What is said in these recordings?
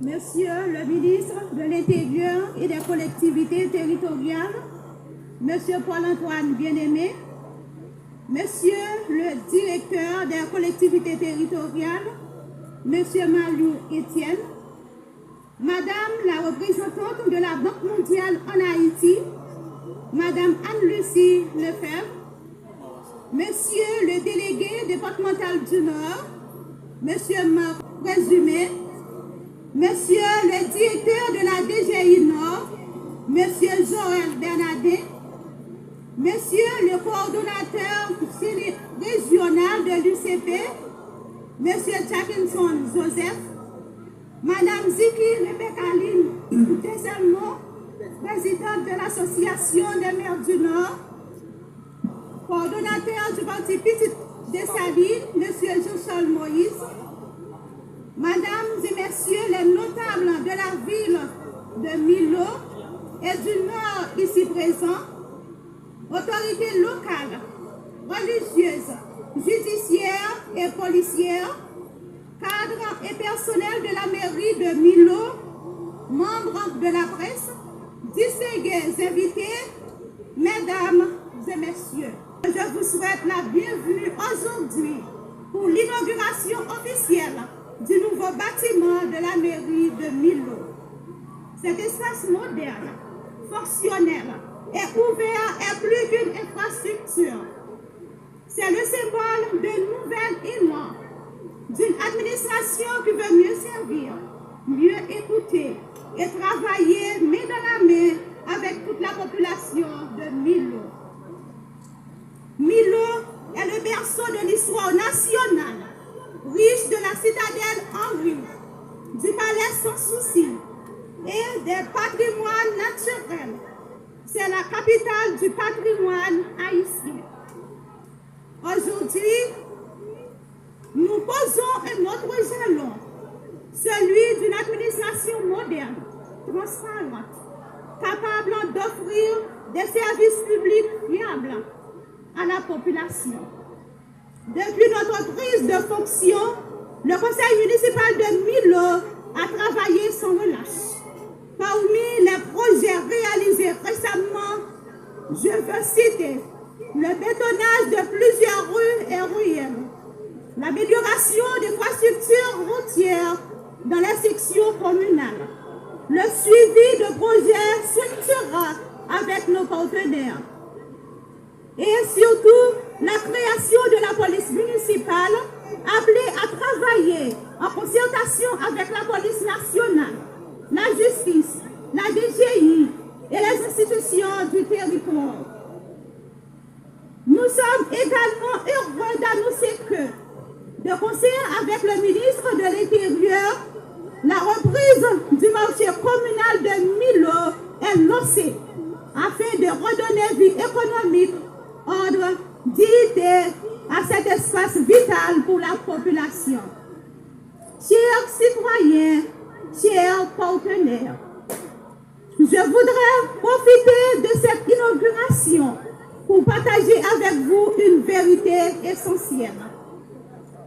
Monsieur le ministre de l'Intérieur et des collectivités territoriales, Monsieur Paul-Antoine Bien-Aimé, Monsieur le directeur des collectivités territoriales, Monsieur Malou Etienne, Madame la représentante de la Banque mondiale en Haïti, Madame Anne-Lucie Lefebvre, Monsieur le délégué départemental du Nord, Monsieur Marc Présumé, Monsieur le directeur de la DGI Nord, Monsieur Joël Bernadette, Monsieur le coordonnateur régional de l'UCP, Monsieur Jackinson Joseph, Madame Ziki Rebecca-Line Tesselmo, présidente de l'Association des maires du Nord, coordonnateur du parti Petite Dessaline, Monsieur Jean-Charles Moïse, Mesdames et Messieurs les notables de la ville de Milo et du Nord ici présents, autorités locales, religieuses, judiciaires et policières, cadres et personnels de la mairie de Milo, membres de la presse, distingués invités, Mesdames et Messieurs, je vous souhaite la bienvenue aujourd'hui pour l'inauguration officielle du nouveau bâtiment de la mairie de Milo. Cet espace moderne, fonctionnel et ouvert est plus qu'une infrastructure. C'est le symbole de nouvel élan, d'une administration qui veut mieux servir, mieux écouter et travailler main dans la main avec toute la population de Milo. Milo est le berceau de l'histoire nationale, riche de la citadelle Henri, du palais sans souci et des patrimoines naturels. C'est la capitale du patrimoine haïtien. Aujourd'hui, nous posons un autre jalon, celui d'une administration moderne, transparente, capable d'offrir des services publics fiables à la population. Depuis notre prise de fonction, le conseil municipal de Milo a travaillé sans relâche. Parmi les projets réalisés récemment, je veux citer le bétonnage de plusieurs rues et ruelles, l'amélioration des infrastructures routières dans les sections communales, le suivi de projets structurants avec nos partenaires et surtout la création de la police municipale appelée à travailler en concertation avec la police nationale, la justice, la DGI et les institutions du territoire. Nous sommes également heureux d'annoncer que, de concert avec le ministre de l'Intérieur, la reprise du marché communal de Milo est lancée afin de redonner vie économique, ordre, dignité à cet espace vital pour la population. Chers citoyens, chers partenaires, je voudrais profiter de cette inauguration pour partager avec vous une vérité essentielle.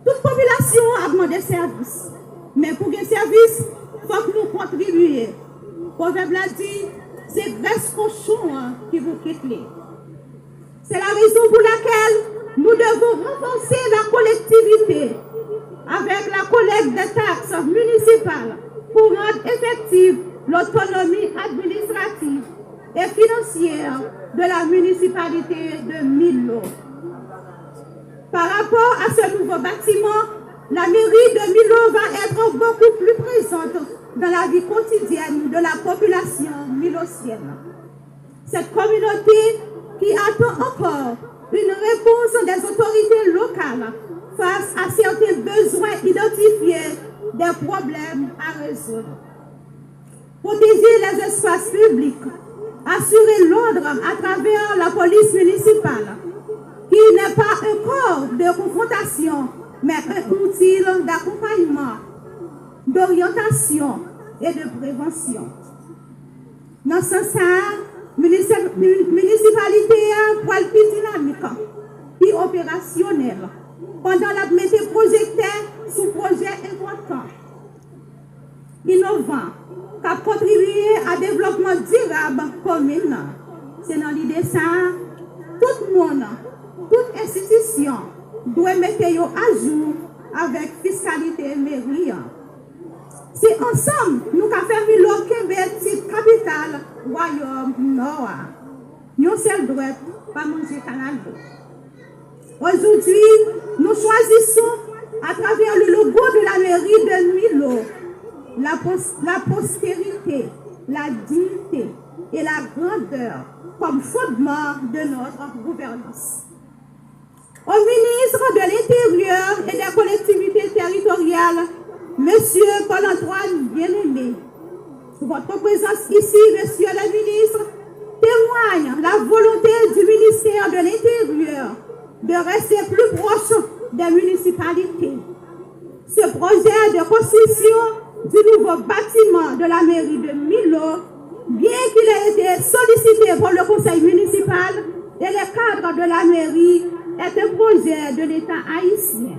Toute population a besoin de services, mais pour des services, il faut que nous contribuions. Le proverbe l'a dit, c'est graisse cochon qui vous quitte. C'est la raison pour laquelle nous devons renforcer la collectivité avec la collecte des taxes municipales pour rendre effective l'autonomie administrative et financière de la municipalité de Milo. Par rapport à ce nouveau bâtiment, la mairie de Milo va être beaucoup plus présente dans la vie quotidienne de la population milosienne. Cette communauté qui attend encore une réponse des autorités locales face à certains besoins identifiés, des problèmes à résoudre. Protéger les espaces publics, assurer l'ordre à travers la police municipale, qui n'est pas un corps de confrontation, mais un outil d'accompagnement, d'orientation et de prévention. Dans ce sens, la municipalité pour le plus dynamique et opérationnel pendant la mise projectée sous projet important. Innovation innovant qui a contribué à développement durable commune. C'est dans l'idée ça, tout le monde, toute institution doit mettre à jour avec fiscalité mairie. C'est ensemble nous avons fait le Québec capitale royaume nord. Nous seul droit pas manger canal. Aujourd'hui, nous choisissons à travers le logo de la mairie de Milo la postérité, la dignité et la grandeur comme fondement de notre gouvernance. Au ministre de l'Intérieur et des collectivités territoriales, Monsieur Paul-Antoine Bien-Aimé, votre présence ici, Monsieur le ministre, témoigne la volonté du ministère de l'Intérieur de rester plus proche des municipalités. Ce projet de construction du nouveau bâtiment de la mairie de Milo, bien qu'il ait été sollicité par le conseil municipal et les cadres de la mairie, est un projet de l'État haïtien.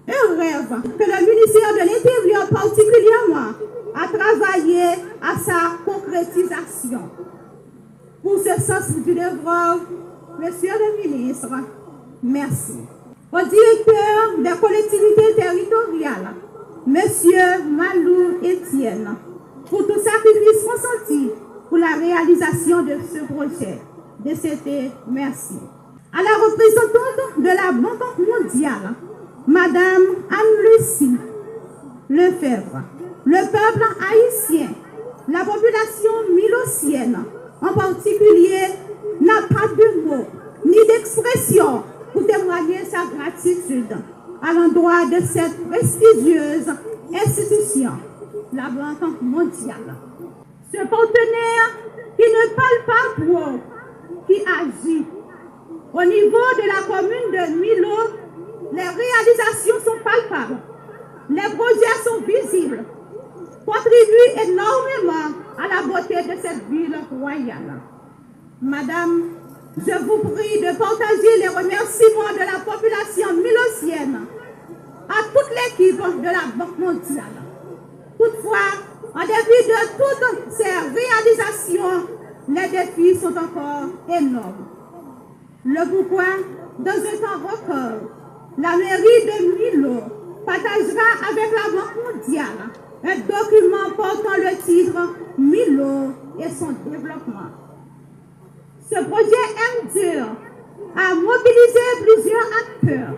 Un rêve que le ministère de l'Intérieur particulièrement a travaillé à sa concrétisation. Pour ce sens du devoir, Monsieur le ministre, merci. Au directeur des collectivités territoriales, Monsieur Malou Etienne, pour tout sacrifice consenti pour la réalisation de ce projet. DCT, merci. À la représentante de la Banque mondiale, Madame Anne-Lucie Lefebvre, le peuple haïtien, la population milosienne en particulier, n'a pas de mots ni d'expression pour témoigner sa gratitude à l'endroit de cette prestigieuse institution, la Banque mondiale. Ce partenaire qui ne parle pas trop, qui agit. Au niveau de la commune de Milo, les réalisations sont palpables, les projets sont visibles, contribuent énormément à la beauté de cette ville royale. Madame, je vous prie de partager les remerciements de la population milosienne à toute l'équipe de la Banque mondiale. Toutefois, en dépit de toutes ces réalisations, les défis sont encore énormes. Le pourquoi, dans un temps record, la mairie de Milo partagera avec la Banque mondiale un document portant le titre Milo et son développement. Ce projet MDUR a mobilisé plusieurs acteurs.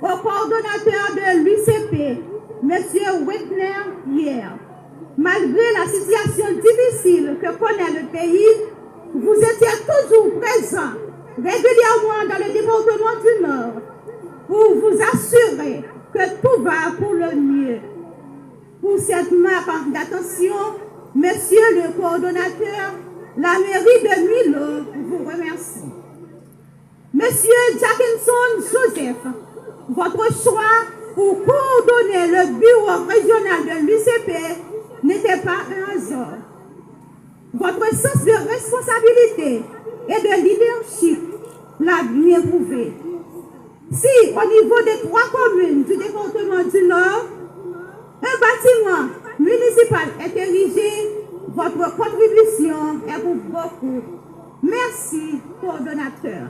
Au coordonnateur de l'UCP, M. Wegner, hier, malgré la situation difficile que connaît le pays, vous étiez toujours présent régulièrement dans le département du Nord pour vous assurer que tout va pour le mieux. Pour cette marque d'attention, monsieur le coordonnateur, la mairie de Milo vous remercie. Monsieur Jackinson Joseph, votre choix pour coordonner le bureau régional de l'UCP n'était pas un hasard. Votre sens de responsabilité et de leadership l'a bien prouvé. Si, au niveau des 3 communes du département du Nord, un bâtiment municipal est érigé, votre contribution est pour beaucoup. Merci, coordonnateur.